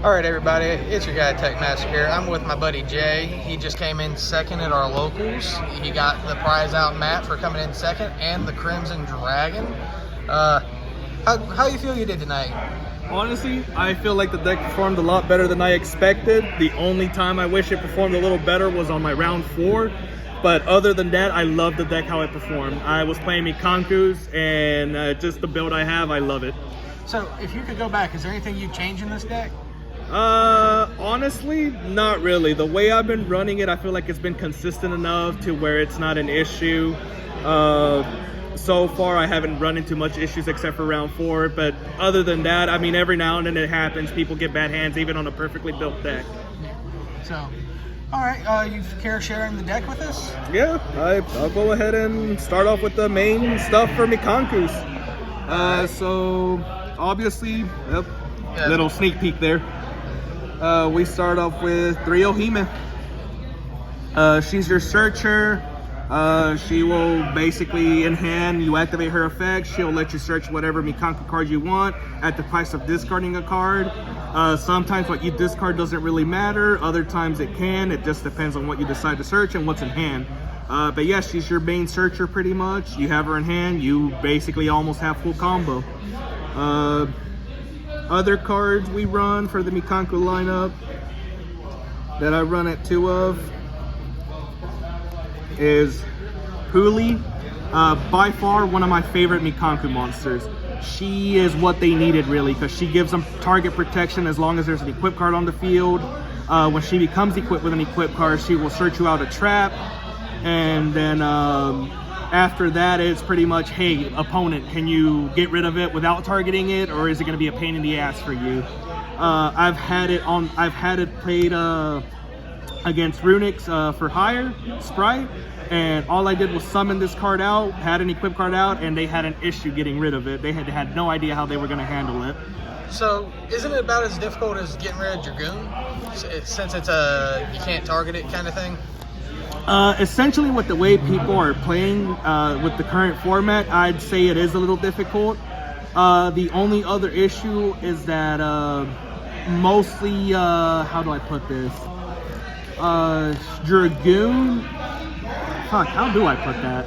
All right, everybody, it's your guy Tech Master here. I'm with my buddy Jay. He just came in second at our locals. He got the prize out Matt for coming in second and the Crimson Dragon. How you feel you did tonight? Honestly, I feel like the deck performed a lot better than I expected. The only time I wish it performed a little better was on my round 4. But other than that, I love the deck, how it performed. I was playing Mikankus, and just the build I have, I love it. So, if you could go back, is there anything you'd change in this deck? Honestly, not really. The way I've been running it, I feel like it's been consistent enough to where it's not an issue. So far, I haven't run into much issues except for round 4. But other than that, I mean, every now and then it happens. People get bad hands, even on a perfectly built deck. So, all right, you care sharing the deck with us? Yeah, I'll go ahead and start off with the main stuff for Mikankus. So, obviously, little sneak peek there. We start off with 3 Ohime. She's your searcher. She will basically, in hand, you activate her effect. She'll let you search whatever Mikanku card you want at the price of discarding a card. Sometimes what you discard doesn't really matter. Other times it can. It just depends on what you decide to search and what's in hand. But yeah, she's your main searcher pretty much. You have her in hand. You basically almost have full combo. Other cards we run for the Mikanku lineup that I run at 2 of is Huli. By far one of my favorite Mikanku monsters. She is what they needed really, because she gives them target protection as long as there's an equip card on the field. When she becomes equipped with an equip card, she will search you out a trap, and then after that, it's pretty much, hey, opponent, can you get rid of it without targeting it, or is it going to be a pain in the ass for you? I've had it played against Runix for hire, Sprite, and all I did was summon this card out, had an equip card out, and they had an issue getting rid of it. They had no idea how they were going to handle it. So, isn't it about as difficult as getting rid of Dragoon, since it's a you can't target it kind of thing? Essentially, with the way people are playing with the current format, I'd say it is a little difficult. The only other issue is that mostly, how do I put this? Dragoon. Fuck, how do I put that?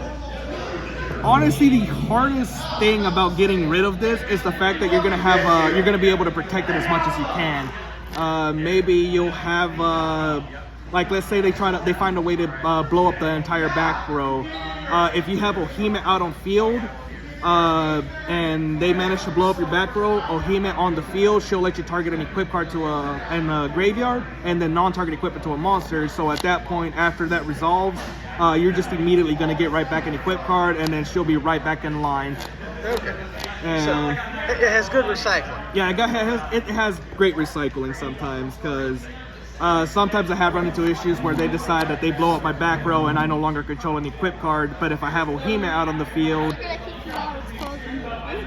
Honestly, the hardest thing about getting rid of this is the fact that you're gonna be able to protect it as much as you can. Maybe you'll have. Like, let's say they find a way to blow up the entire back row. If you have Ohime out on field, and they manage to blow up your back row, Ohime on the field, she'll let you target an equip card to a graveyard, and then non-target equip it to a monster. So at that point, after that resolves, you're just immediately going to get right back an equip card, and then she'll be right back in line. Okay. So it has good recycling. Yeah, it has great recycling sometimes, because sometimes I have run into issues where they decide that they blow up my back row and I no longer control an equip card. But if I have Ohime out on the field...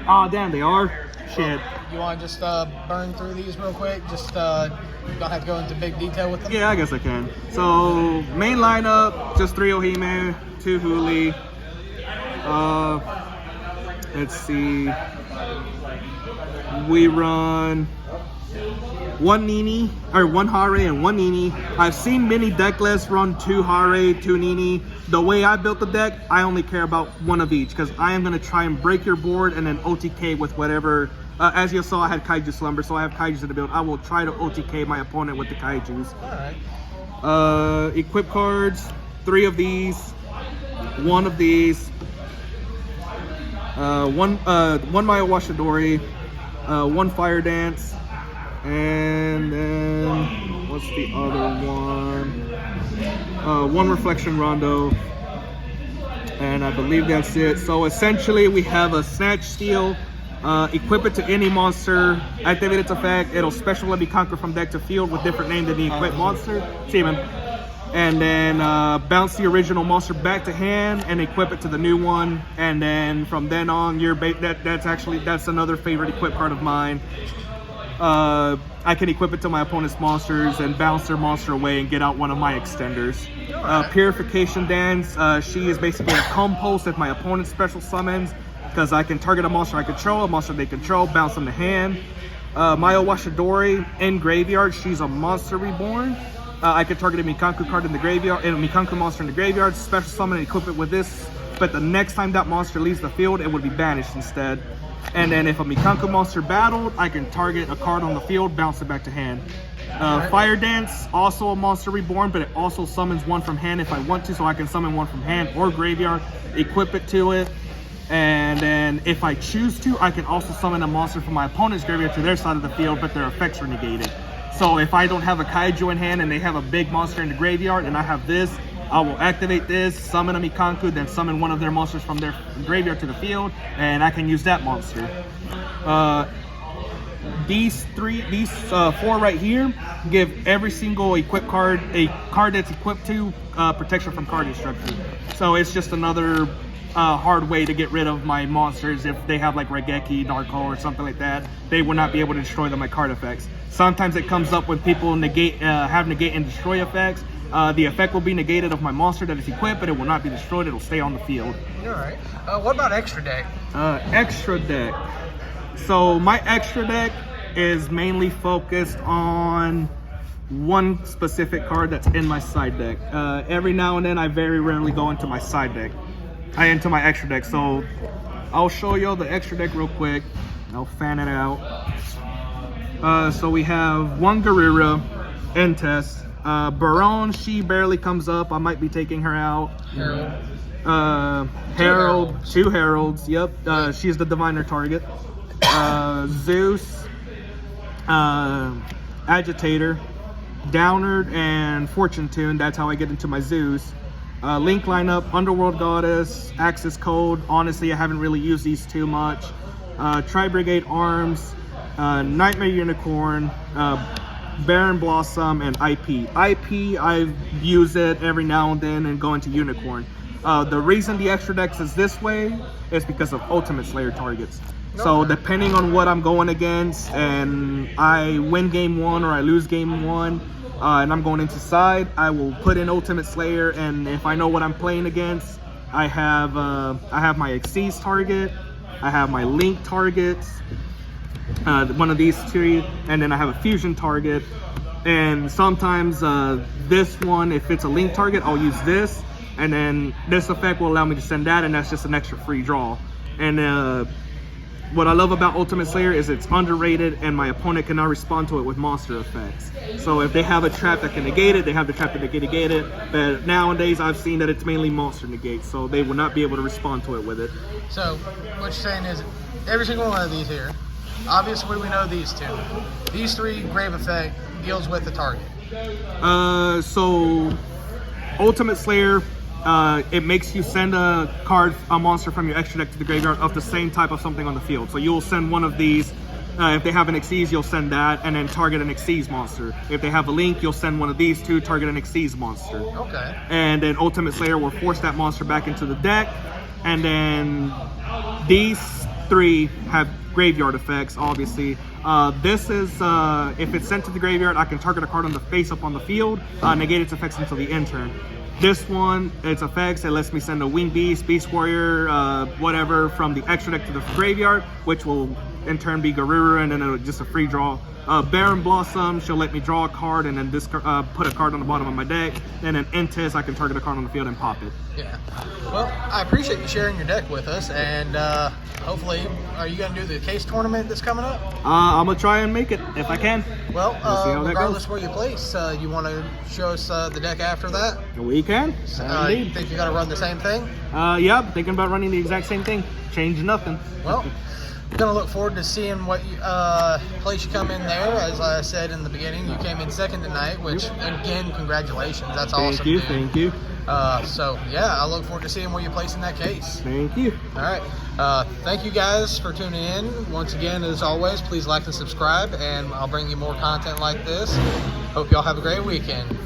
Oh, damn, they are? Shit. You want to just burn through these real quick? Just you don't have to go into big detail with them? Yeah, I guess I can. So, main lineup, just 3 Ohime, 2 Huli. Let's see. We run... 1 Nini, or 1 Hare and 1 Nini. I've seen many deck lists run 2 Hare, 2 Nini. The way I built the deck, I only care about 1 of each, because I am going to try and break your board and then OTK with whatever. As you saw, I had Kaiju Slumber, so I have Kaijus in the build. I will try to OTK my opponent with the Kaijus. Alright. Equip cards, 3 of these, 1 of these, 1 Maya Washidori, 1 Fire Dance, and then what's the other one? 1 Reflection Rondo, and I believe that's it. So essentially, we have a Snatch Steal. Equip it to any monster, activate its effect. It'll special let me conquer from deck to field with different name than the equipped monster. See man. And then bounce the original monster back to hand and equip it to the new one. And then from then on, that's another favorite equip card of mine. I can equip it to my opponent's monsters and bounce their monster away and get out one of my extenders. Purification Dance, she is basically a compost of my opponent's special summons, because I can target a monster I control, a monster they control, bounce them to hand. Maya Washidori in graveyard. She's a monster reborn. I can target a Mikanku card in the graveyard, and a Mikanku monster in the graveyard, special summon and equip it with this. But the next time that monster leaves the field, it would be banished instead. And then if a Mikanku monster battled, I can target a card on the field, bounce it back to hand. Fire Dance, also a monster reborn, but it also summons one from hand if I want to, so I can summon one from hand or graveyard, equip it to it. And then if I choose to, I can also summon a monster from my opponent's graveyard to their side of the field, but their effects are negated. So if I don't have a Kaiju in hand and they have a big monster in the graveyard and I have this, I will activate this, summon a Mikanku, then summon one of their monsters from their graveyard to the field, and I can use that monster. These four right here give every single equipped card, a card that's equipped to, protection from card destruction. So it's just another hard way to get rid of my monsters. If they have like Regeki, Dark Hole, or something like that, they will not be able to destroy them by card effects. Sometimes it comes up when people negate, have negate and destroy effects. The effect will be negated of my monster that is equipped, but it will not be destroyed. It will stay on the field. All right. What about extra deck? Extra deck. So my extra deck is mainly focused on one specific card that's in my side deck. Every now and then, I very rarely go into my side deck. Into my extra deck. So I'll show you the extra deck real quick. I'll fan it out. So we have one Garura, Entess. Baron, she barely comes up. I might be taking her out. Herald, two Heralds. Yep, she's the diviner target. Zeus, Agitator, Downard, and Fortune Tune. That's how I get into my Zeus. Link lineup, Underworld Goddess, Axis Code. Honestly, I haven't really used these too much. Tri-Brigade Arms, Nightmare Unicorn, Baron Blossom, and IP. IP, I use it every now and then and go into Unicorn. The reason the extra deck is this way is because of Ultimate Slayer targets. So depending on what I'm going against, and I win game one or I lose game one, and I'm going into side, I will put in Ultimate Slayer, and if I know what I'm playing against, I have my Xyz target, I have my Link targets, one of these two, and then I have a Fusion target. And sometimes this one, if it's a Link target, I'll use this, and then this effect will allow me to send that, and that's just an extra free draw. And what I love about Ultimate Slayer is it's underrated, and my opponent cannot respond to it with monster effects. So if they have a trap that can negate it, they have the trap that can negate it. But nowadays, I've seen that it's mainly monster negate, so they will not be able to respond to it with it. So what you're saying is every single one of these here, obviously we know these two. These three, Grave Effect deals with the target. So Ultimate Slayer, it makes you send a monster from your extra deck to the graveyard of the same type of something on the field. So you'll send one of these. If they have an Xyz, you'll send that and then target an Xyz monster. If they have a Link, you'll send one of these two, target an Xyz monster. Okay. And then Ultimate Slayer will force that monster back into the deck. And then these three have graveyard effects, obviously. This is, if it's sent to the graveyard, I can target a card on the face up on the field, negate its effects until the end turn. This one, its effects, it lets me send a Winged Beast, Beast Warrior, whatever, from the extra deck to the graveyard, which will in turn be Garura, and then it'll just a free draw. Baron Blossom, she'll let me draw a card and then put a card on the bottom of my deck. And then Entess, I can target a card on the field and pop it. Yeah. Well, I appreciate you sharing your deck with us, and hopefully, are you going to do the case tournament that's coming up? I'm going to try and make it if I can. Well, regardless where you place, you want to show us the deck after that? We can. You think you're going to run the same thing? Yeah, I'm thinking about running the exact same thing. Change nothing. Well, going to look forward to seeing what place you come in there. As I said in the beginning, you came in second tonight, which, again, congratulations. That's awesome. Thank you, thank you. So, yeah, I look forward to seeing where you place in that case. Thank you. All right. Thank you guys for tuning in. Once again, as always, please like and subscribe, and I'll bring you more content like this. Hope y'all have a great weekend.